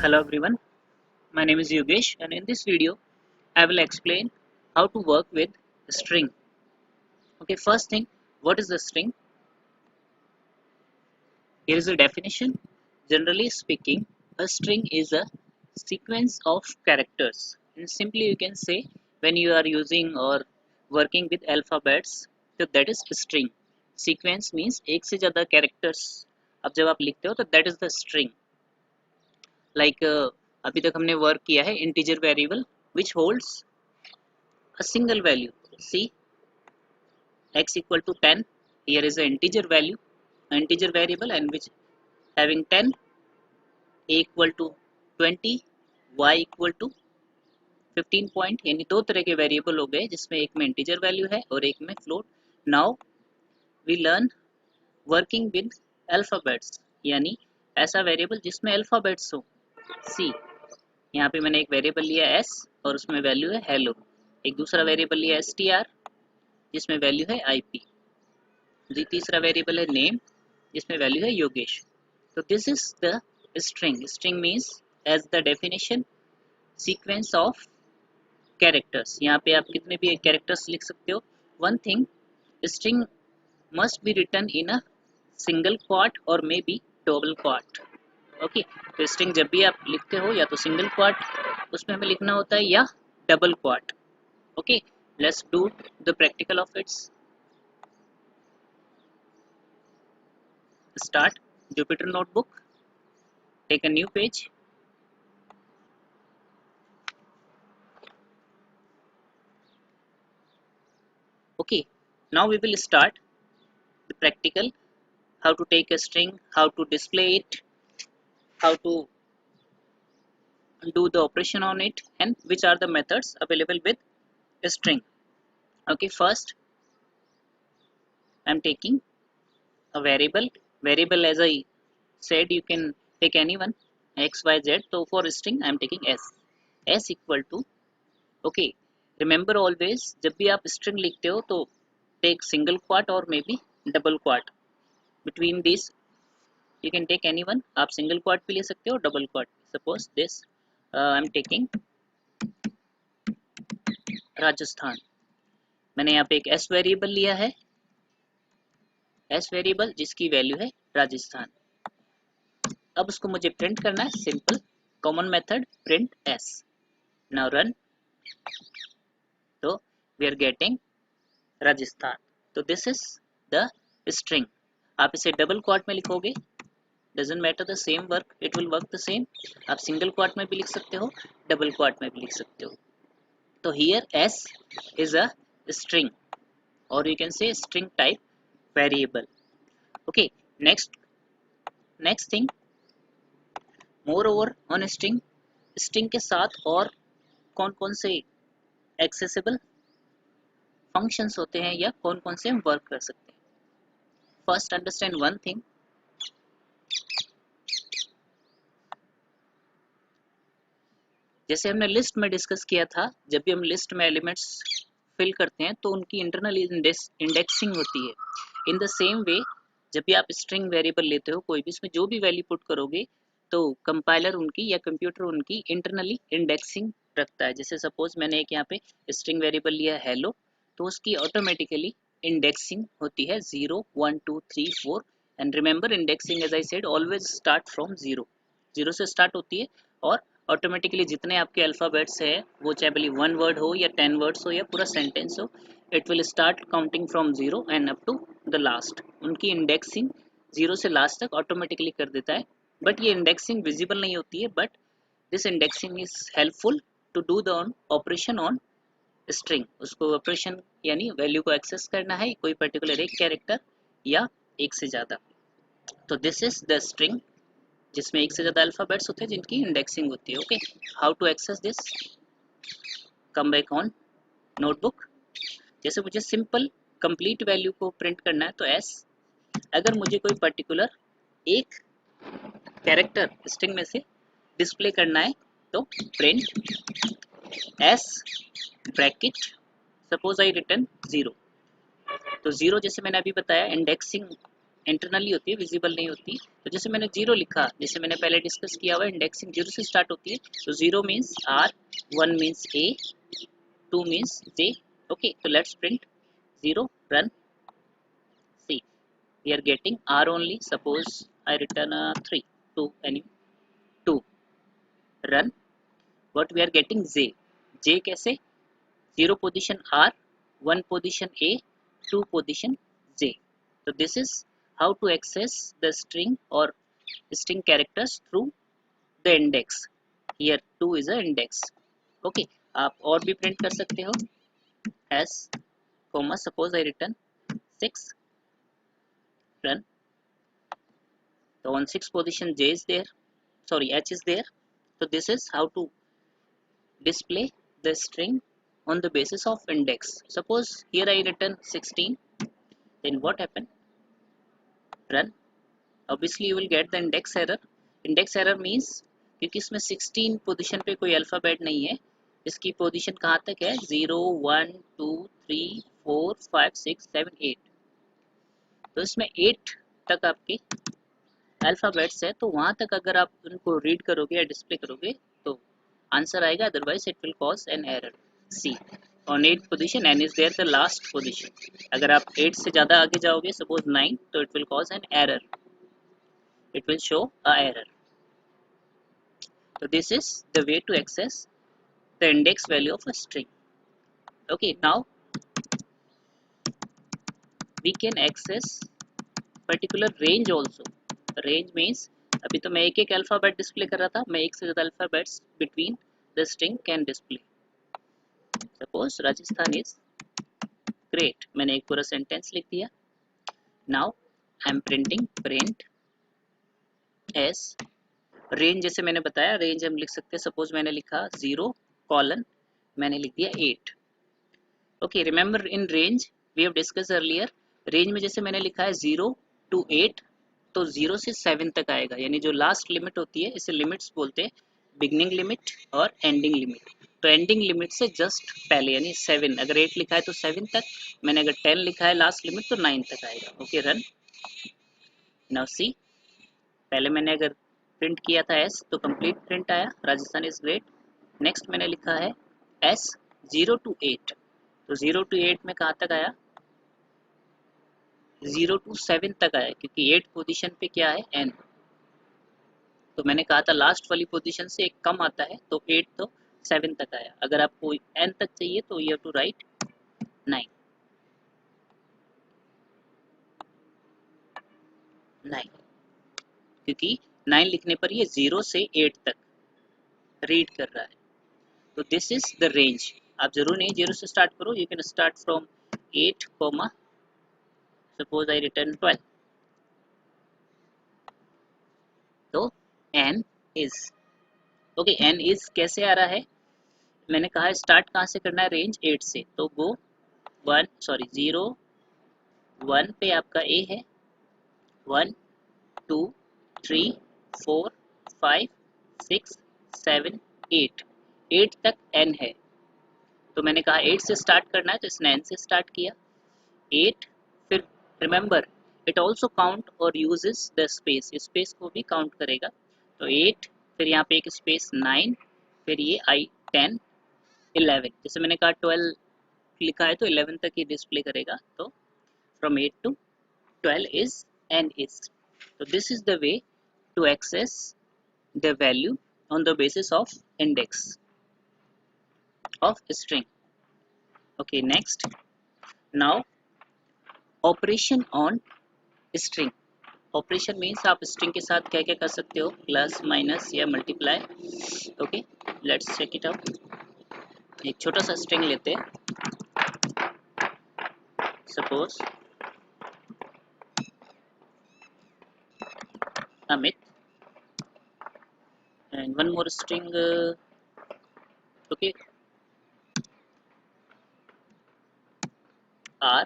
Hello everyone, my name is Yogesh and in this video I will explain how to work with string. Okay, first thing, what is the string? Here is a definition. Generally speaking, a string is a sequence of characters. And simply you can say when you are using or working with alphabets, so that is string. Sequence means एक से ज़्यादा characters. अब जब आप लिखते हो तो that is the string. Like अभी तक हमने वर्क किया है integer variable which holds a single value. See, x equal to 10. Here is an integer variable, and which having 10, a equal to 20, y equal to 15 point, यानी दो तरह के variable हो गए जिसमें एक में इंटीजर वैल्यू है और एक में float. Now we learn working with alphabets, यानी ऐसा वेरिएबल जिसमें अल्फाबेट्स हो. सी, यहाँ पे मैंने एक वेरिएबल लिया s और उसमें वैल्यू है हेलो. एक दूसरा वेरिएबल लिया str जिसमें वैल्यू है ip. तीसरा वेरिएबल है नेम जिसमें वैल्यू है योगेश. तो this is the string. String means as the definition sequence of characters. यहाँ पे आप कितने भी कैरेक्टर्स लिख सकते हो. One thing, string must be written in a single quote और may be double quote. Okay, तो स्ट्रिंग जब भी आप लिखते हो या तो सिंगल क्वाट उसमें हमें लिखना होता है या double quote. Okay, let's do the practical of its. Start Jupyter Notebook, take a new page. Okay, now we will start the practical, how to take a string, how to display it, how to do the operation on it, and which are the methods available with a string. Okay, first I am taking a variable as I said you can take anyone x y z. So for string I am taking s equal to, okay, remember always जब भी आप string लिखते हो तो take single quote or maybe double quote. Between these you can take anyone. आप single quote भी ले सकते हो, double quote. Suppose this I am taking Rajasthan. मैंने यहाँ पे एक s वेरिएबल लिया है, s वेरिएबल जिसकी वैल्यू है राजस्थान. अब उसको मुझे प्रिंट करना है. Simple common method print s. Now run. तो वी आर गेटिंग राजस्थान. तो दिस इज द स्ट्रिंग. आप इसे डबल क्वाट में लिखोगे, doesn't matter, the same work, it will work the same. आप सिंगल क्वाट में भी लिख सकते हो, डबल क्वाट में भी लिख सकते हो. तो here s is a string और you can say string type variable. Okay, next thing, moreover on string, string के साथ और कौन कौन से एक्सेसिबल फंक्शंस होते हैं या कौन कौन से हम वर्क कर सकते हैं. First understand one thing. जैसे हमने लिस्ट में डिस्कस किया था, जब भी हम लिस्ट में एलिमेंट्स फिल करते हैं तो उनकी इंटरनल इंडेक्सिंग होती है. इन द सेम वे जब भी आप स्ट्रिंग वेरिएबल लेते हो, कोई भी इसमें जो भी वैल्यू पुट करोगे तो कंपाइलर उनकी या कंप्यूटर उनकी इंटरनली इंडेक्सिंग रखता है. जैसे सपोज मैंने एक यहाँ पे स्ट्रिंग वेरिएबल लिया है हेलो, तो उसकी ऑटोमेटिकली इंडेक्सिंग होती है 0 1 2 3 4. And remember, indexing as I said always start from 0 से स्टार्ट होती है और ऑटोमेटिकली जितने आपके अल्फ़ाबेट्स है, वो चाहे भले 1 वर्ड हो या 10 वर्ड्स हो या पूरा सेंटेंस हो, it will start counting from 0 and up to the last. उनकी इंडेक्सिंग 0 से लास्ट तक ऑटोमेटिकली कर देता है. बट ये इंडेक्सिंग विजिबल नहीं होती है, but this indexing is helpful to do the operation on string. उसको ऑपरेशन यानी वैल्यू को एक्सेस करना है, कोई पर्टिकुलर एक कैरेक्टर या एक से ज़्यादा. तो दिस इज द स्ट्रिंग जिसमें एक से ज़्यादा अल्फ़ाबेट्स होते हैं जिनकी इंडेक्सिंग होती है. Okay, how to access this, come back on notebook. जैसे मुझे सिंपल कंप्लीट वैल्यू को प्रिंट करना है तो s. अगर मुझे कोई पर्टिकुलर एक कैरेक्टर स्ट्रिंग में से डिस्प्ले करना है तो print s bracket, suppose I return 0. तो 0 जैसे मैंने अभी बताया इंडेक्सिंग इंटरनली होती है, विजिबल नहीं होती। तो जैसे मैंने 0 लिखा, जैसे मैंने पहले डिस्कस किया हुआ, इंडेक्सिंग 0 से स्टार्ट होती है, तो 0 means R, 1 means A, 2 means J। Okay, तो let's print 0, run, see, we are getting R only, suppose I return 3 to any 2, run, what we are getting J कैसे, 0 position R, 1 position A, 2 position J। So this is how to access the string or string characters through the index। Here 2 is a index। Okay, आप और भी print कर सकते हो, as comma suppose I return 6, run, so on 6 position J is there, sorry H is there। So this is how to display the string on the basis of index। Suppose here I return 16, then what happen, run, obviously you will get the index error। index error means क्योंकि इसमें 16 position पे कोई alphabet नहीं है, इसकी position कहाँ तक है, 0 1 2 3 4 5 6 7 8, तो इसमें 8 तक आपके अल्फ़ाबेट्स है, तो वहाँ तक अगर आप उनको रीड करोगे या डिस्प्ले करोगे तो आंसर आएगा, otherwise it will cause an error. See, on 8 position n is there the last position, अगर आप 8 से ज़्यादा आगे जाओगे, सपोज 9, तो it will cause an error, it will show a error। So this is the way to access the index value of a string। Okay, now we can access particular range also। range means अभी तो मैं एक एक alphabet display कर रहा था, मैं एक से ज़्यादा alphabets between the string can display। suppose Rajasthan is great, मैंने एक पूरा सेंटेंस लिख दिया। now I am printing print as range, जैसे मैंने बताया रेंज हम लिख सकते हैं, सपोज मैंने लिखा 0 कॉलन, मैंने लिख दिया 8। Okay, remember in range we have discuss earlier, range में जैसे मैंने लिखा है 0 to 8, तो 0 से 7 तक आएगा, यानी जो लास्ट लिमिट होती है इसे लिमिट्स बोलते हैं, बिगनिंग लिमिट और एंडिंग लिमिट। तो एंडिंग लिमिट से जस्ट पहले यानी 7, अगर 8 लिखा है तो 7 तक, मैंने अगर 10 लिखा है लास्ट लिमिट तो 9 तक आएगा। ओके, रन, नाउ सी, पहले मैंने अगर प्रिंट किया था एस तो कंप्लीट प्रिंट आया, राजस्थान इज ग्रेट। नेक्स्ट मैंने लिखा है एस 0 to 8, तो 0 to 8 में कहाँ तक आया, 0 to 7 तक आया, क्योंकि 8 पोजीशन पे क्या है n, तो मैंने कहा था लास्ट वाली पोजीशन से एक कम आता है, तो 8 तो 7 तक आया। अगर आपको n तक चाहिए तो यू हैव टू राइट 9, क्योंकि 9 लिखने पर ये 0 से 8 तक रीड कर रहा है। तो दिस इज द रेंज। आप जरूर नहीं 0 से स्टार्ट करो, you can start from 8 comma suppose I return 12, तो n is, okay, n is कैसे आ रहा है, मैंने कहा स्टार्ट कहाँ से करना है, रेंज 8 से, तो गो 0 1 पे आपका a है, 1 2 3 4 5 6 7 8, 8 तक n है, तो मैंने कहा 8 से स्टार्ट करना है, तो इसने n से स्टार्ट किया 8, फिर रिमेंबर इट ऑल्सो काउंट और यूजेस द स्पेस, स्पेस को भी काउंट करेगा, तो 8, फिर यहाँ पे एक स्पेस 9, फिर ये आई 10 11, जैसे मैंने कहा 12 लिखा है तो 11 तक ही डिस्प्ले करेगा, तो from 8 to 12 is n is। so this is the way to access the value on the basis of index of string। okay, next, now operation on string। Operation means आप स्ट्रिंग के साथ क्या क्या कर सकते हो, प्लस माइनस या multiply. Okay, let's check it out. एक छोटा सा स्ट्रिंग लेते हैं, suppose Amit, and one more string, okay, R,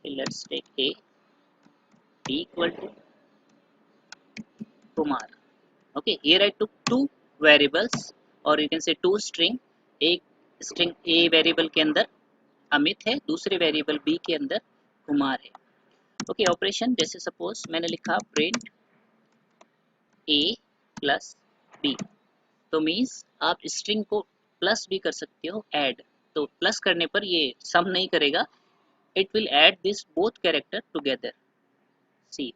let's take a, b equal to Kumar। okay, here I took two variables or you can say two string, एक string a variable के अंदर अमित है, दूसरे वेरिएबल b के अंदर कुमार है। Okay operation जैसे suppose मैंने लिखा प्रिंट ए प्लस बी, तो मीन्स आप स्ट्रिंग को प्लस भी कर सकते हो ऐड, तो प्लस करने पर ये सम नहीं करेगा, it will add this both character together. See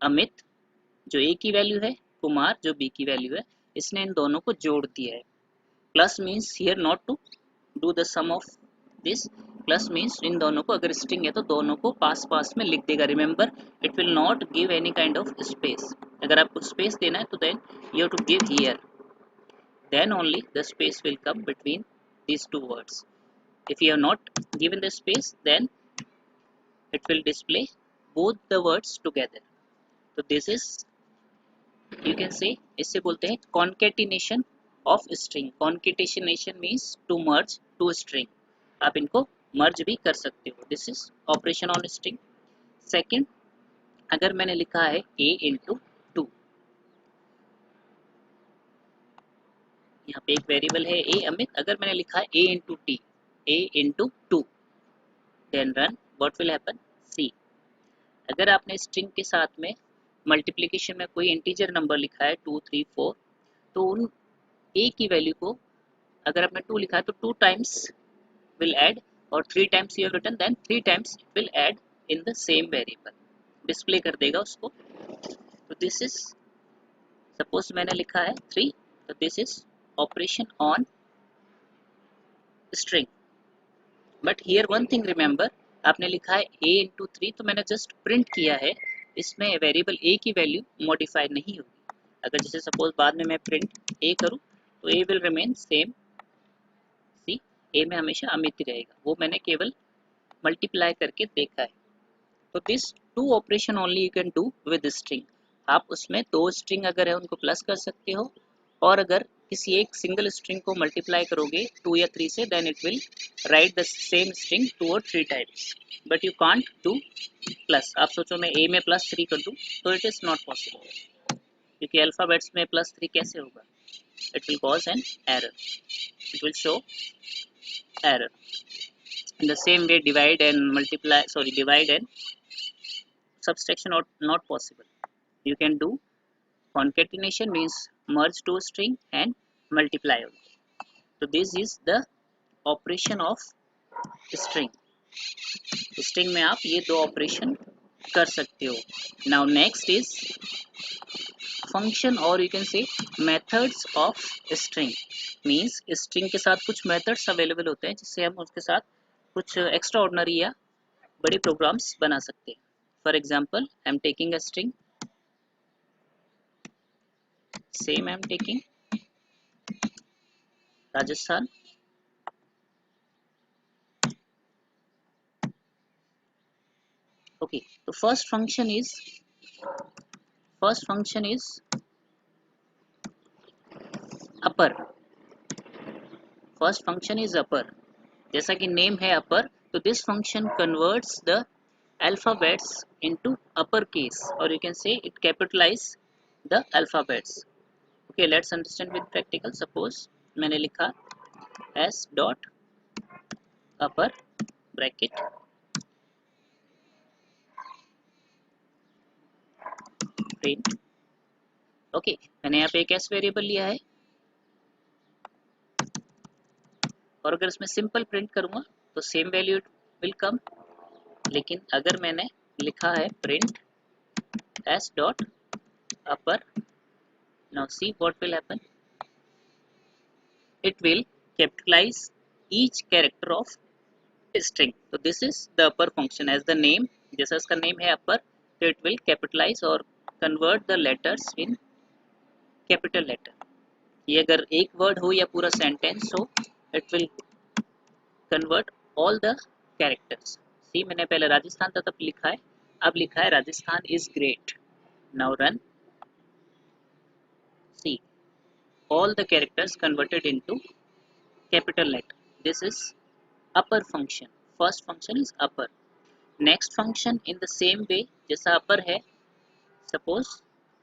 Amit जो ए की वैल्यू है, कुमार जो बी की वैल्यू है, इसने इन दोनों को जोड़ दिया है। Plus means here not to do the sum of this, plus means इन दोनों को अगर स्ट्रिंग है तो दोनों को पास पास में लिख देगा। Remember it will not give any kind of space, अगर आपको स्पेस देना है तो then you have to give here, then only the space will come between these two words. If you have not given the space, then it will display both the words together. So this is, you can say, इससे बोलते हैं concatenation of string. Concatenation means to merge two string. आप इनको merge भी कर सकते हो. This is operation on string. Second, अगर मैंने लिखा है a into 2, यहाँ पे एक वेरिएबल है a अमित, अगर मैंने लिखा है a into t, a into 2, then run, what will happen? See, अगर आपने स्ट्रिंग के साथ में मल्टीप्लिकेशन में कोई इंटीजर नंबर लिखा है 2 3 4, तो उन a की वैल्यू को अगर आपने 2 लिखा है तो 2 टाइम्स will add, और 3 times you have written, then 3 times it will add in the same variable, display कर देगा उसको। तो दिस इज, सपोज मैंने लिखा है 3, तो this is operation on string. But here one thing remember, आपने लिखा है a इंटू 3, तो मैंने जस्ट प्रिंट किया है, इसमें वेरिएबल a की वैल्यू मॉडिफाई नहीं होगी। अगर जैसे सपोज बाद में मैं प्रिंट a करूँ तो a will remain same, see a में हमेशा अमित ही रहेगा, वो मैंने केवल मल्टीप्लाई करके देखा है। तो this two operation only you can do with string. आप उसमें दो स्ट्रिंग अगर है उनको प्लस कर सकते हो, और अगर किसी एक सिंगल स्ट्रिंग को मल्टीप्लाई करोगे 2 या 3 से, then it will write the same string 2 और 3 times, but you can't do plus. आप सोचो मैं a में प्लस 3 कर दूं, तो इट इज नॉट पॉसिबल, क्योंकि अल्फाबेट्स में प्लस 3 कैसे होगा, it will cause an error, it will show error. In the same way, divide and multiply, sorry, divide and subtraction are not possible. You can do concatenation, means merge two string and multiply also. So this is the operation of string. String में आप ये दो operation कर सकते हो। Now next is function, or you can say methods of string. Means string के साथ कुछ methods available होते हैं जिससे हम उसके साथ कुछ extraordinary या बड़े प्रोग्राम्स बना सकते हैं। For example I am taking a string, same I am taking Rajasthan, okay. तो first function is upper, first function is upper, जैसा कि नेम है अपर, तो this function converts the alphabets into upper case, और you can say it capitalise the alphabets. Okay, let's understand with practical. Suppose मैंने लिखा s dot upper bracket print, okay मैंने यहाँ पे एक s वेरिएबल लिया है, और अगर इसमें सिंपल प्रिंट करूंगा तो सेम वैल्यू विल कम। लेकिन अगर मैंने लिखा है print s dot upper, now see what will happen, it will capitalise each character of string. तो this is the upper function, as the name, जैसा इसका नेम है अपर, तो इट विल कैपिटलाइज और convert the letters in capital letter. ये अगर एक word हो या पूरा सेंटेंस हो, it will convert all the characters. See मैंने पहले राजस्थान तक लिखा है, अब लिखा है Rajasthan is great. Now run, see all the characters converted into capital letter. This is upper function. First function is upper. Next function in the same way, जैसा upper है, suppose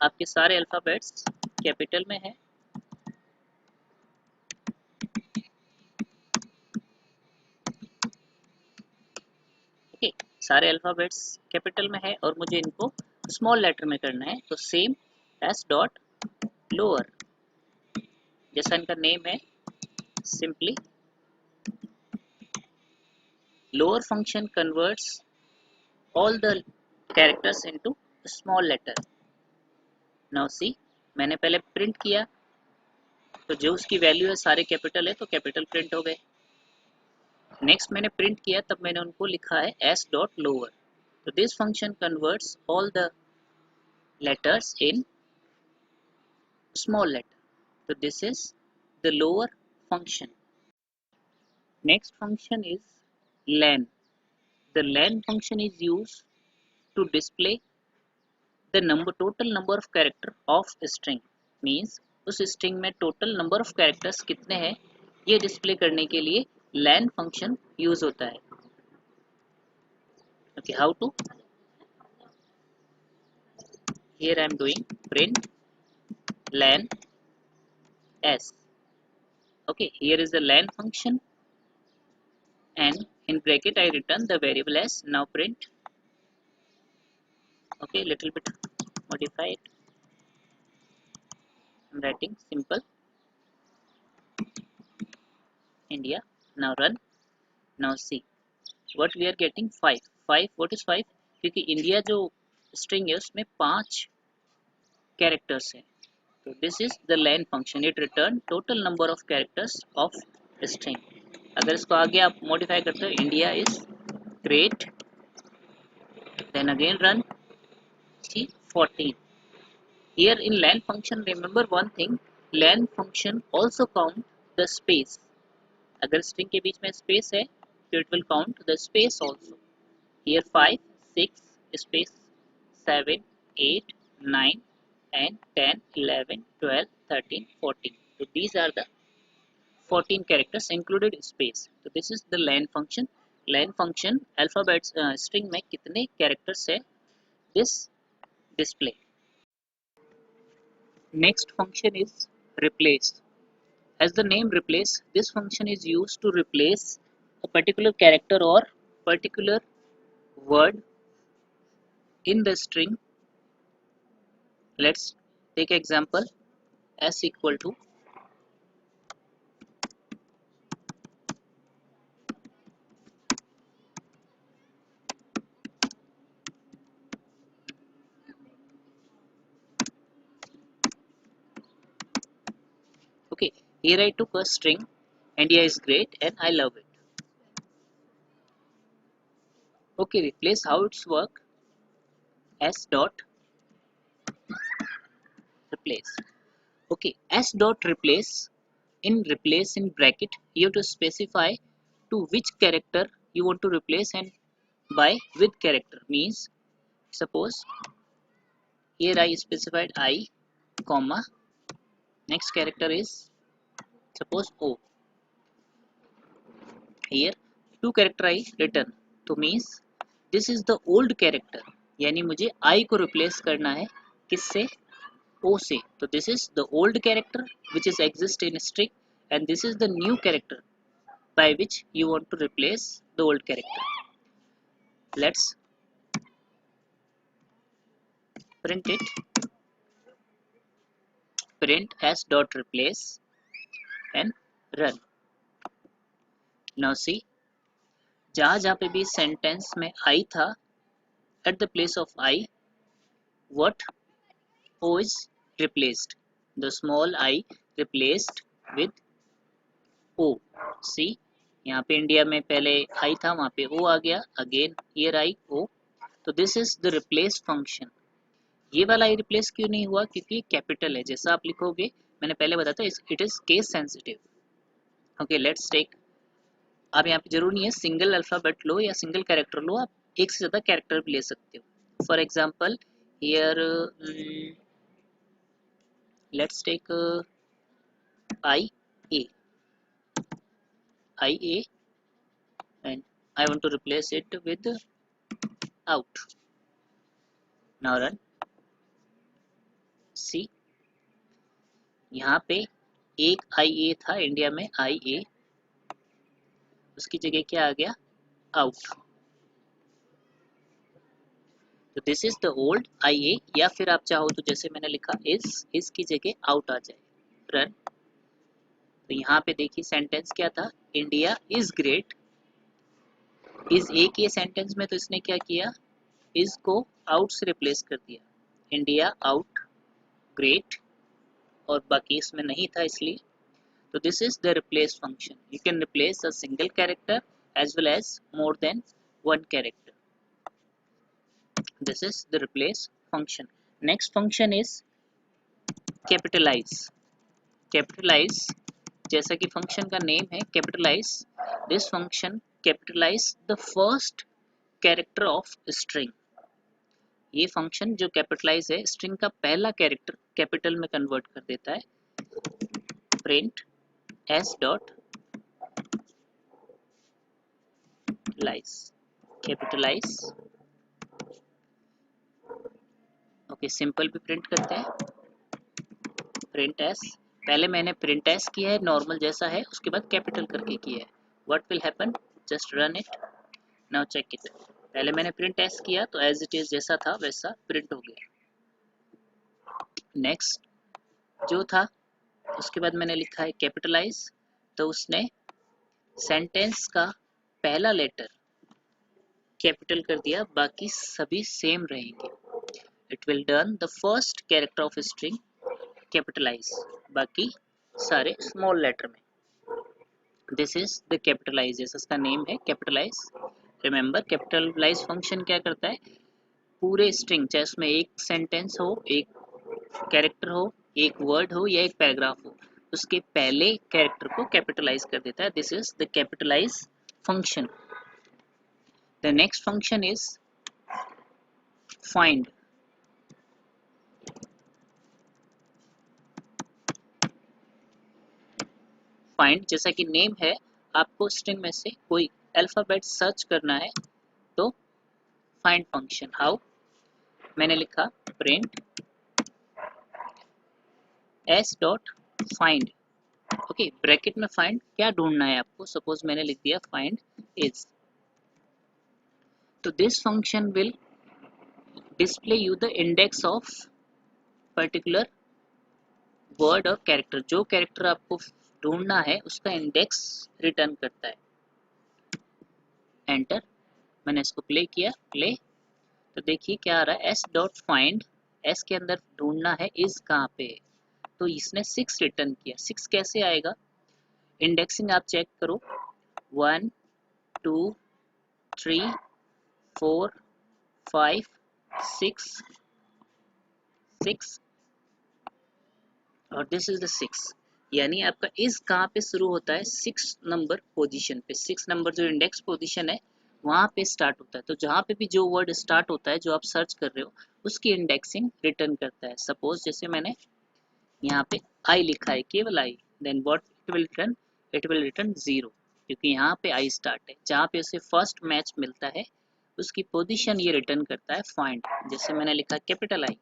आपके सारे अल्फाबेट्स कैपिटल में है, ओके, सारे alphabets capital में है और मुझे इनको स्मॉल लेटर में करना है, तो सेम एस डॉट लोअर, जैसा इनका नेम है, simply lower function converts all the characters into small letter. Now see, मैंने पहले प्रिंट किया तो जो उसकी वैल्यू है सारे कैपिटल है तो कैपिटल प्रिंट हो गए। नेक्स्ट मैंने प्रिंट किया तब मैंने उनको लिखा है एस डॉट लोअर, तो this function converts all the letters in small letter. So this is the lower function. Next function is len. The len function is used to display the total number of character of string. Means उस string में total number of characters कितने हैं ये display करने के लिए len function use होता है. Okay, how to? Here I am doing print len s. Okay, here is the len function, and in bracket I return the variable as. Now print. Okay, little bit modify it. I'm writing simple India. Now run. Now see what we are getting. 5. What is 5? क्योंकि India जो string है उसमें 5 characters है, तो this is the len function. It return total number of characters of string. अगर इसको आगे आप मॉडिफाई करते हो, India is great, then again run. see 14. Here in len function, remember one thing, len function also count the space. अगर string के बीच में space है तो it will count the space also. Here 5, 6 space 7, 8, 9 and 10, 11, 12, 13, 14. So these are the 14 characters included space. So this is the len function. len function alphabets string में कितने characters है this display. Next function is replace. As the name replace, this function is used to replace a particular character or particular word in the string. Let's take example s equal to okay. Here I took a string India is great and I love it. Okay, replace how it's work. S dot replace. Okay, s dot replace. In replace in bracket you have to specify to which character you want to replace and by with character. Means suppose here I specified I comma next character is suppose O. Here two character I return, तो means this is the old character, यानी मुझे I को replace करना है किससे, O से. तो this is the old character which is exist in string and this is the new character by which you want to replace the old character. Let's print it. Print s dot replace and run. Now see, जहाँ जहाँ पे भी sentence में I था, at the place of I, what O is replaced. The small I replaced with O. See, यहाँ पे India में पहले I था, वहाँ पे O आ गया. Again here I O. तो this is the replace function. ये वाला I replace क्यों नहीं हुआ, क्योंकि कैपिटल है. जैसा आप लिखोगे, मैंने पहले बताया था, it is case sensitive. Okay, let's take. आप यहाँ पे जरूर नहीं है सिंगल अल्फाबेट लो या सिंगल कैरेक्टर लो, आप एक से ज़्यादा कैरेक्टर भी ले सकते हो. For example here let's take I A and I want to replace it with out. Now run. See, यहाँ पे एक IA था इंडिया में, IA, उसकी जगह क्या आ गया, out. तो this is the old IA, या फिर आप चाहो तो जैसे मैंने लिखा इज की जगह आउट आ जाए, रन। तो यहाँ पे देखिए सेंटेंस क्या था, इंडिया इज ग्रेट। इज एक ही सेंटेंस में, तो इसने क्या किया, इज को आउट से रिप्लेस कर दिया, इंडिया आउट ग्रेट, और बाकी इसमें नहीं था इसलिए। तो this is the replace function, you can replace a single character as well as more than one character. This is the replace function. Next function is capitalize. Capitalize, जैसा कि function का नेम है capitalize, this function capitalize the first character of string. ये function जो capitalize है, string का पहला character capital में कन्वर्ट कर देता है। print s dot lies, capitalize, okay simple भी प्रिंट करते हैं, प्रिंट एस। पहले मैंने प्रिंट एस किया है नॉर्मल जैसा है, उसके बाद कैपिटल करके किया है। What will happen, just run it, now check it. पहले मैंने प्रिंट एस किया तो एज इट इज जैसा था वैसा प्रिंट हो गया। नेक्स्ट जो था उसके बाद मैंने लिखा है कैपिटलाइज, तो उसने सेंटेंस का पहला लेटर कैपिटल कर दिया, बाकी सभी सेम रहेंगे। It will turn the first character of string capitalize, बाकी सारे स्मॉल लेटर में। दिस इज द कैपिटलाइज, जैसा इसका नेम है कैपिटलाइज। रिमेंबर कैपिटलाइज फंक्शन क्या करता है, पूरे स्ट्रिंग चाहे उसमें एक सेंटेंस हो, एक कैरेक्टर हो, एक वर्ड हो या एक पैराग्राफ हो, उसके पहले कैरेक्टर को कैपिटलाइज कर देता है। This is the capitalize function. The next function is find. Find जैसा कि नेम है, आपको स्ट्रिंग में से कोई अल्फाबेट सर्च करना है, तो फाइंड फंक्शन। हाउ, मैंने लिखा print s dot find, okay bracket में फाइंड क्या ढूंढना है आपको, सपोज मैंने लिख दिया फाइंड इज। तो this function will display you the index of particular word और कैरेक्टर, जो कैरेक्टर आपको ढूंढना है उसका इंडेक्स रिटर्न करता है। एंटर, मैंने इसको प्ले किया, प्ले, तो देखिए क्या आ रहा है, s डॉट फाइंड, s के अंदर ढूंढना है इज कहाँ पे, तो इसने 6 रिटर्न किया। 6 कैसे आएगा, इंडेक्सिंग आप चेक करो, 1 2 3 4 5 6 6 और दिस इज द 6, यानी आपका इज कहाँ पे शुरू होता है, 6 नंबर पोजीशन पे। 6 नंबर जो इंडेक्स पोजीशन है वहाँ पे स्टार्ट होता है। तो जहाँ पे भी जो वर्ड स्टार्ट होता है जो आप सर्च कर रहे हो उसकी इंडेक्सिंग रिटर्न करता है। सपोज जैसे मैंने यहाँ पे आई लिखा है, केवल I, then what it will return, it will return 0, क्योंकि यहाँ पे आई स्टार्ट है। जहाँ पे उसे फर्स्ट मैच मिलता है उसकी पोजीशन ये रिटर्न करता है फाइंड। जैसे मैंने लिखा कैपिटल आई,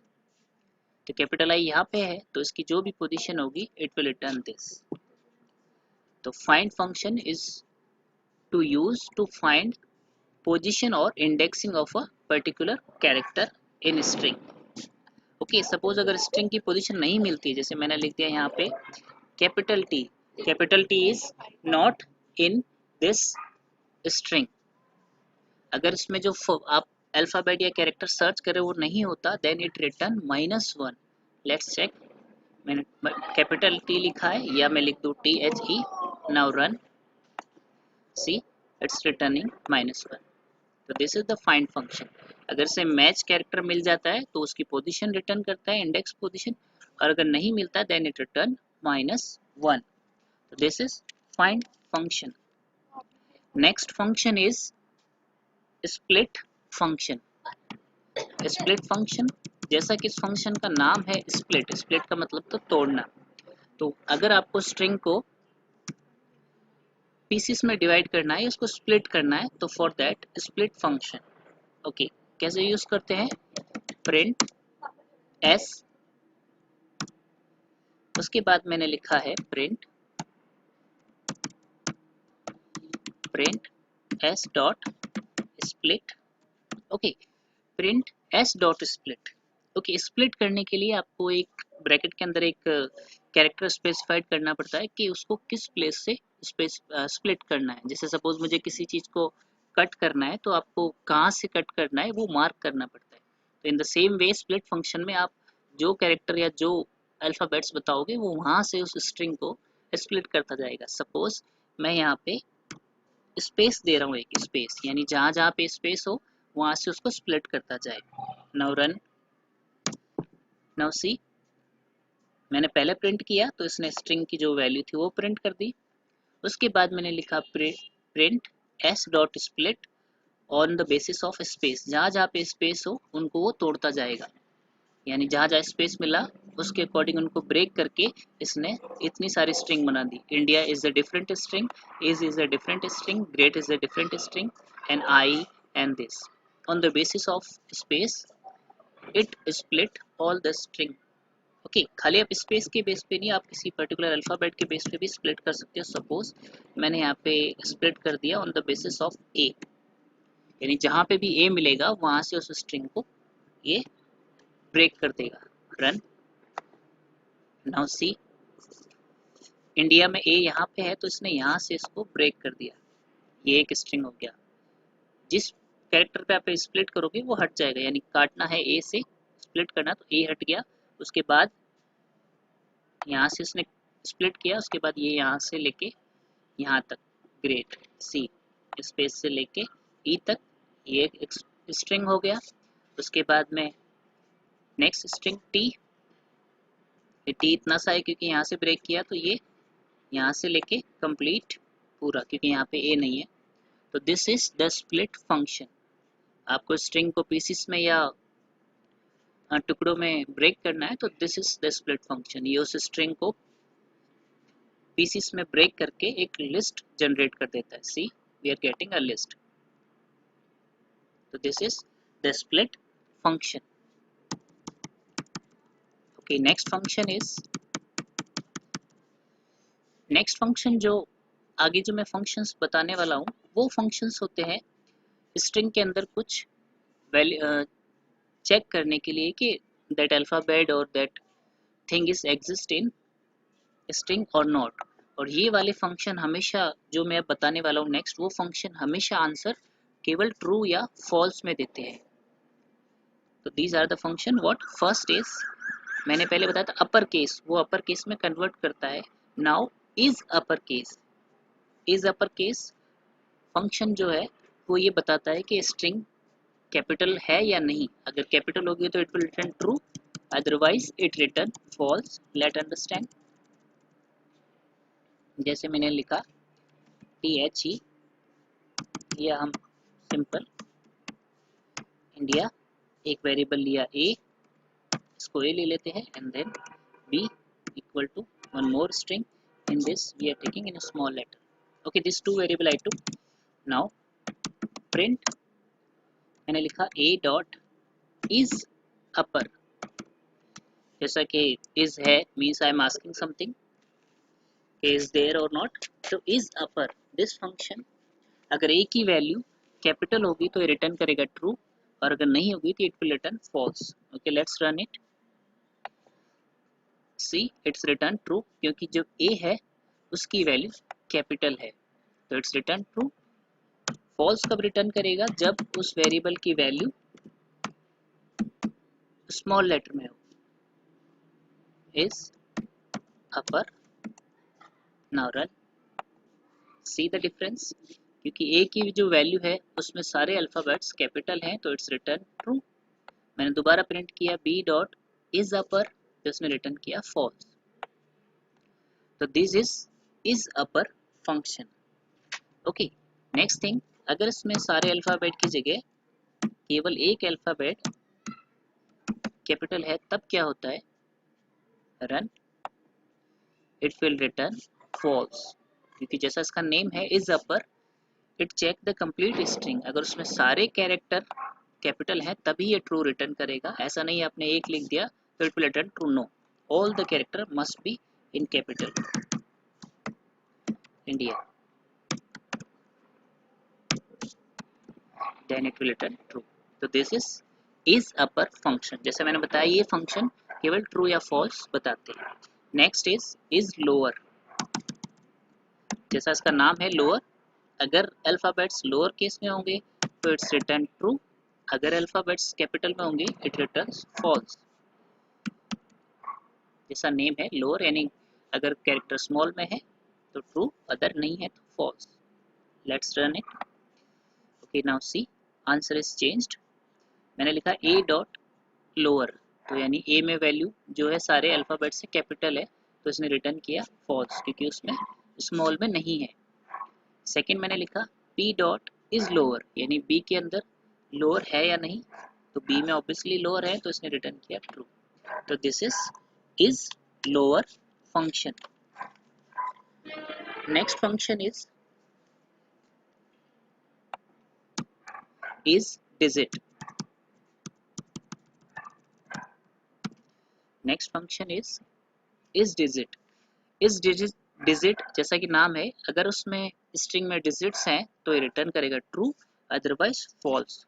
तो कैपिटल आई यहाँ पे है, तो इसकी जो भी पोजीशन होगी इट विल रिटर्न दिस। तो find function is to use to find position और indexing of a particular character in string. Okay suppose अगर स्ट्रिंग की पोजीशन नहीं मिलती, जैसे मैंने लिख दिया यहाँ पे capital T is not in this string. अगर इसमें जो आप अल्फाबेट या कैरेक्टर सर्च कर रहे हो वो नहीं होता, then it return -1। Let's check, मैंने कैपिटल टी लिखा है या मैं लिख दूँ THE, now run, see it's returning -1। तो this is the find function. अगर से मैच कैरेक्टर मिल जाता है तो उसकी पोजीशन रिटर्न करता है, इंडेक्स पोजीशन, और अगर नहीं मिलता देन इट रिटर्न -1। तो this is find function. Next function is split function. Split function, जैसा कि इस फंक्शन का नाम है स्प्लिट, स्प्लिट का मतलब तो तोड़ना। तो अगर आपको स्ट्रिंग को पीसेस में डिवाइड करना है, उसको स्प्लिट करना है, तो for that split function, okay कैसे यूज करते हैं, प्रिंट s, उसके बाद मैंने लिखा है print s dot split, okay print S dot split. Okay, split करने के लिए आपको एक ब्रैकेट के अंदर एक कैरेक्टर स्पेसिफाइड करना पड़ता है कि उसको किस प्लेस से स्प्लिट करना है। जैसे सपोज मुझे किसी चीज़ को कट करना है तो आपको कहाँ से कट करना है वो मार्क करना पड़ता है। तो in the same way split function में आप जो कैरेक्टर या जो अल्फ़ाबेट्स बताओगे वो वहाँ से उस स्ट्रिंग को स्प्लिट करता जाएगा। सपोज मैं यहाँ पे स्पेस दे रहा हूँ, एक स्पेस, यानी जहाँ जहाँ पे स्पेस हो वहाँ से उसको स्प्लिट करता जाएगा। नाउ रन, नाउ सी, मैंने पहले प्रिंट किया तो इसने स्ट्रिंग की जो वैल्यू थी वो प्रिंट कर दी। उसके बाद मैंने लिखा print S dot split on the basis of space. जहाँ जहाँ पे स्पेस हो उनको वो तोड़ता जाएगा, यानी जहाँ जहाँ स्पेस मिला उसके अकॉर्डिंग उनको ब्रेक करके इसने इतनी सारी स्ट्रिंग बना दी। India is a different string, is a different string, great is a different string, and I and this. On the basis of space it split all the string. Okay, खाली आप space के base पे नहीं, आप किसी particular alphabet के base पे भी स्प्लिट कर सकते हो। सपोज मैंने यहाँ पे स्प्लिट कर दिया ऑन द बेसिस ऑफ ए, यानी जहाँ पे भी ए मिलेगा वहाँ से उस स्ट्रिंग को ये ब्रेक कर देगा। रन, नाउ सी, इंडिया में ए यहाँ पे है तो इसने यहाँ से इसको ब्रेक कर दिया, ये एक स्ट्रिंग हो गया। जिस कैरेक्टर पे आप स्प्लिट करोगे वो हट जाएगा, यानी काटना है ए से, स्प्लिट करना तो ए हट गया। उसके बाद यहाँ से इसने स्प्लिट किया, उसके बाद ये यहाँ से लेके यहाँ तक ग्रेट सी स्पेस से लेके ई तक ये एक स्ट्रिंग हो गया। उसके बाद में नेक्स्ट स्ट्रिंग टी, ये टी इतना सा है क्योंकि यहाँ से ब्रेक किया तो ये यहाँ से लेके कंप्लीट पूरा, क्योंकि यहाँ पे ए नहीं है। तो this is the split function. आपको स्ट्रिंग को पीसीस में या टुकड़ों में ब्रेक करना है तो this is the split function. ये उस स्ट्रिंग को पीसीस में ब्रेक करके एक लिस्ट जनरेट कर देता है। See, we are getting a list. तो this is the split function. Okay, next function is, next function जो आगे जो मैं फंक्शंस बताने वाला हूँ वो फंक्शंस होते हैं स्ट्रिंग के अंदर कुछ वैल्यू चेक करने के लिए कि दैट अल्फाबेट और that thing is exist in string और नॉट। और ये वाले फंक्शन हमेशा, जो मैं बताने वाला हूँ नेक्स्ट, वो फंक्शन हमेशा आंसर केवल ट्रू या फॉल्स में देते हैं। तो these are the function. What first is, मैंने पहले बताया था अपर केस, वो अपर केस में कन्वर्ट करता है। Now is upper case, is upper case function जो है वो ये बताता है कि स्ट्रिंग कैपिटल है या नहीं। अगर कैपिटल होगी तो it will return true, otherwise it return false. Let understand. जैसे मैंने लिखा THE, या हम सिंपल इंडिया, एक वेरिएबल लिया a, इसको a ले लेते हैं, and then b equal to one more string, in this we are taking in small letter. Okay, this two variable I2। Now print, मैंने लिखा a डॉट इज अपर, जैसा कि इज है means I am asking something, is there और not. तो is upper, this function अगर a की value capital होगी तो ये रिटर्न करेगा ट्रू, और अगर नहीं होगी तो it will return false. Okay, let's run it. See, it's return true क्योंकि जो a है उसकी वैल्यू कैपिटल है, तो इट्स रिटर्न ट्रू। फॉल्स कब रिटर्न करेगा, जब उस वेरिएबल की वैल्यू स्मॉल लेटर में हो। Is upper, now run, see the difference, क्योंकि a की जो वैल्यू है उसमें सारे अल्फाबेट्स कैपिटल हैं तो इट्स रिटर्न ट्रू। मैंने दोबारा प्रिंट किया b डॉट इज अपर, तो इसने रिटर्न किया फॉल्स। तो this is upper function. Okay, next thing, अगर इसमें सारे अल्फाबेट की जगह केवल एक अल्फाबेट कैपिटल है तब क्या होता है, run, it will return false, क्योंकि जैसा इसका नेम है is upper, it check the complete string. अगर उसमें सारे कैरेक्टर कैपिटल है तभी ये ट्रू रिटर्न करेगा। ऐसा नहीं आपने एक लिख दिया तो it will return true, no, all the character must be in capital. India, then it will return true. So this is is upper function, जैसे मैंने बताया ये फंक्शन केवल ट्रू या फॉल्स बताते हैं। नेक्स्ट इज लोअर, जैसा इसका नाम है लोअर, अगर अल्फाबेट्स लोअर केस में होंगे तो इट्स रिटर्न ट्रू, अगर अल्फाबेट्स कैपिटल में होंगे इट रिटर्न्स फॉल्स। जैसा नेम है लोअर, यानी अगर कैरेक्टर स्मॉल में है तो ट्रू, अदर नहीं है तो false. Let's run it. Okay now see answer is changed. मैंने लिखा ए डॉट लोअर, तो यानी ए में वैल्यू जो है सारे अल्फाबेट से कैपिटल है, तो इसने रिटर्न किया फॉल्स क्योंकि उसमें स्मॉल में नहीं है। सेकंड मैंने लिखा बी डॉट इज लोअर, यानी बी के अंदर लोअर है या नहीं, तो बी में ऑब्वियसली लोअर है तो इसने रिटर्न किया ट्रू। तो this is lower function. Next function is digit. Next function is digit. इस डिजिट जैसा कि नाम है, अगर उसमें स्ट्रिंग में डिजिट्स हैं तो ये रिटर्न करेगा true, otherwise false.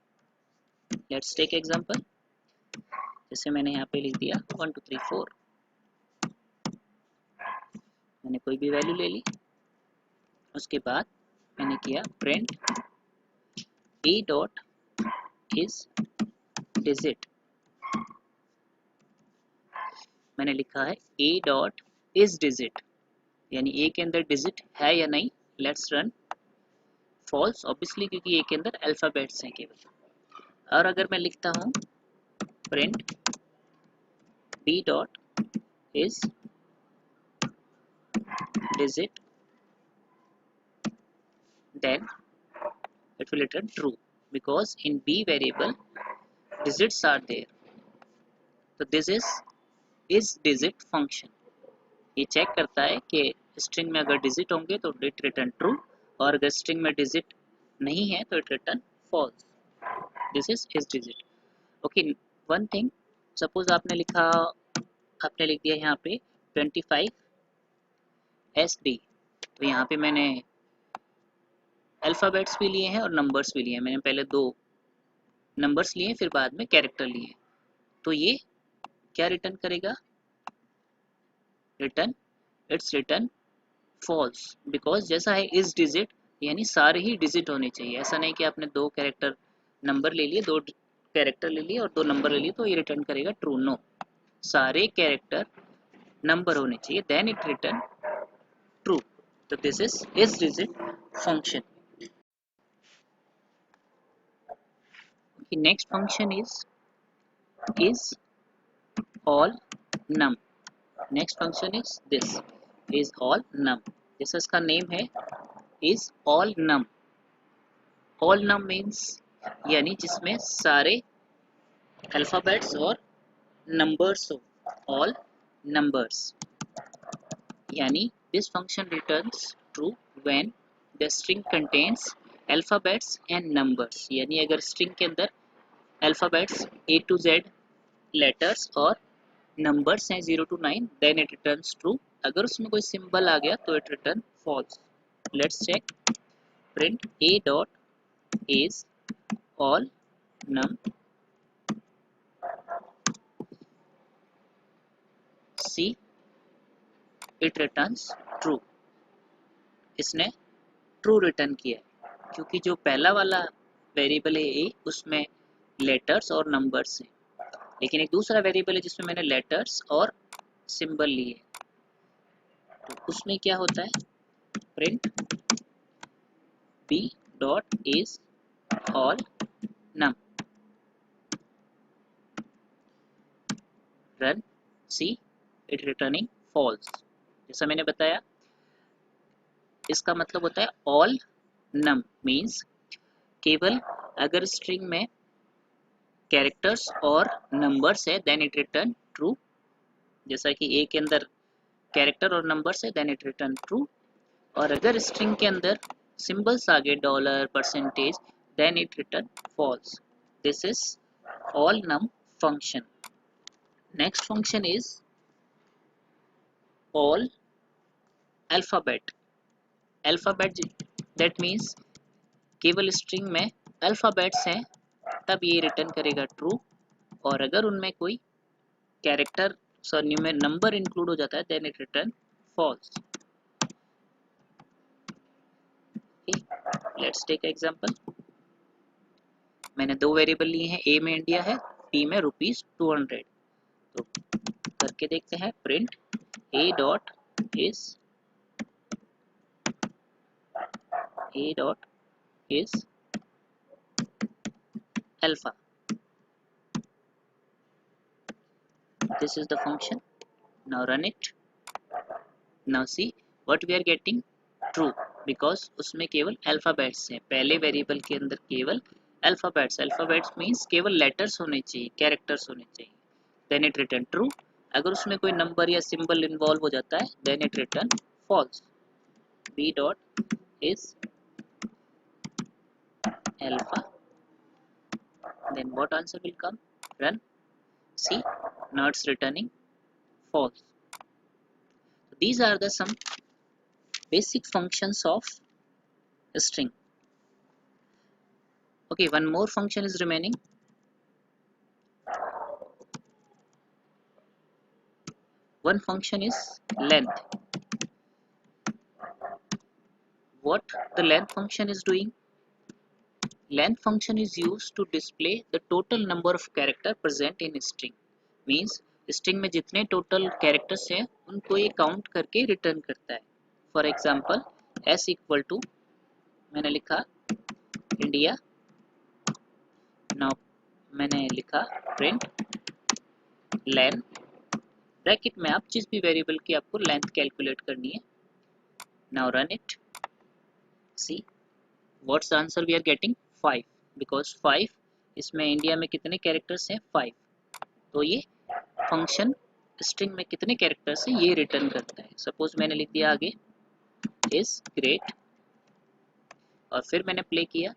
Let's take example. जैसे मैंने यहाँ पे लिख दिया 1 2 3 4, मैंने कोई भी वैल्यू ले ली, उसके बाद मैंने किया print a dot is digit. मैंने लिखा है ए डॉट इज डिजिट, यानी ए के अंदर डिजिट है या नहीं। Let's run. फॉल्स ऑब्वियसली, क्योंकि ए के अंदर अल्फाबेट्स हैं केवल। और अगर मैं लिखता हूँ print b dot is digit, then it will return true because in b variable digits are there. तो this is digit function। ये चेक करता है कि स्ट्रिंग में अगर डिजिट होंगे तो इट रिटर्न ट्रू, और अगर स्ट्रिंग में डिजिट नहीं है तो it return false. This is digit. Okay, one thing, suppose आपने लिख दिया यहाँ पे 25 SD, तो यहाँ पे मैंने अल्फ़ाबेट्स भी लिए हैं और नंबर्स भी लिए हैं। मैंने पहले 2 नंबर्स लिए फिर बाद में कैरेक्टर लिए, तो ये क्या रिटर्न करेगा? रिटर्न फॉल्स, बिकॉज जैसा है इस डिजिट, यानी सारे ही डिजिट होने चाहिए। ऐसा नहीं कि आपने 2 कैरेक्टर नंबर ले लिए, 2 कैरेक्टर ले लिए और 2 नंबर ले लिए तो ये रिटर्न करेगा ट्रू। नो, सारे कैरेक्टर नंबर होने चाहिए, देन इट रिटर्न ट्रू। तो this is digit function. Next function is all num। Next function is all num। जैसा इसका नेम है is all num। all num means यानी जिसमें सारे अल्फाबेट्स और नंबर्स हो, all numbers। यानी this function returns true when the string contains alphabets and numbers. यानी अगर स्ट्रिंग के अंदर alphabets A to Z letters और नंबर्स हैं 0 to 9, then it returns true. अगर उसमें कोई सिंबल आ गया तो it return false. Let's check. Print a dot is all num, see it returns true. इसने ट्रू रिटर्न किया है क्योंकि जो पहला वाला वेरिएबल है ए, उसमें लेटर्स और नंबर्स हैं, लेकिन एक दूसरा वेरिएबल है जिसमें मैंने लेटर्स और सिंबल लिए, तो उसमें क्या होता है? Print b dot is all num, run, see it returning false. जैसा मैंने बताया, इसका मतलब होता है ऑल नम मीन्स केवल अगर स्ट्रिंग में कैरेक्टर्स और नंबर्स है देन इट रिटर्न ट्रू। जैसा कि ए के अंदर कैरेक्टर और नंबर्स है देन इट रिटर्न ट्रू, और अगर स्ट्रिंग के अंदर सिंबल्स आ गए dollar, percentage, then it return false. This is all num function. Next function is all alphabet. Alphabet that means केवल स्ट्रिंग में अल्फाबेट्स हैं तब ये रिटर्न करेगा ट्रू, और अगर उनमें कोई कैरेक्टर सॉरी में नंबर इंक्लूड हो जाता है then it return false. Let's take example. मैंने दो वेरिएबल लिए हैं, ए में इंडिया है, बी में ₹200। तो करके देखते हैं, print a dot is alpha. This is the function. Now run it. Now see what we are getting, true, because उसमें केवल अल्फाबेट्स हैं। पहले वेरिएबल के अंदर केवल अल्फाबेट्स, अल्फाबेट्स मीन्स केवल लेटर्स होने चाहिए, कैरेक्टर्स होने चाहिए। Then it return true. अगर उसमें कोई नंबर या सिंबल इन्वॉल्व हो जाता है then it return false. B dot is alpha, then what answer will come? Run. See, now it's returning false. So these are the some basic functions of a string. Okay, one more function is remaining. One function is length. What the length function is doing? Length function is used to display the total number of character present in string. Means string में जितने total characters हैं उनको ये count करके return करता है. For example, s equal to मैंने लिखा India. Now मैंने लिखा print length. ब्रैकेट में आप जिस भी वेरिएबल की आपको लेंथ कैलकुलेट करनी है. Now run it. See what's the answer we are getting? 5, because 5 इसमें इंडिया में कितने कैरेक्टर्स हैं? 5. तो ये फंक्शन स्ट्रिंग में कितने कैरेक्टर्स हैं ये रिटर्न करता है. सपोज मैंने लिख दिया आगे इज ग्रेट और फिर मैंने प्ले किया,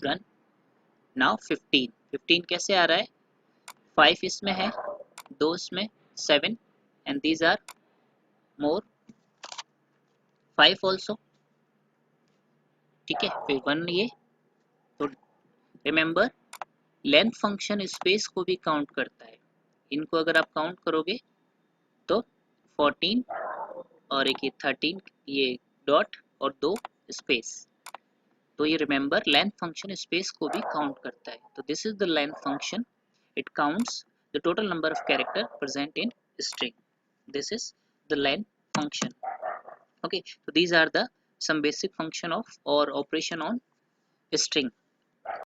रन. नाउ 15 कैसे आ रहा है? 5 इसमें है, 2 इसमें, 7 and these are more 5 also. ठीक है, फिर 1 ये. तो रिमेंबर लेंथ फंक्शन स्पेस को भी काउंट करता है. इनको अगर आप काउंट करोगे तो 14 और एक ये 13 ये डॉट और 2 स्पेस. तो ये रिमेंबर लेंथ फंक्शन स्पेस को भी काउंट करता है. तो this is the length function. It counts the total number of character present in string. This is the length function. Okay, so these are the some basic function of or operation on string.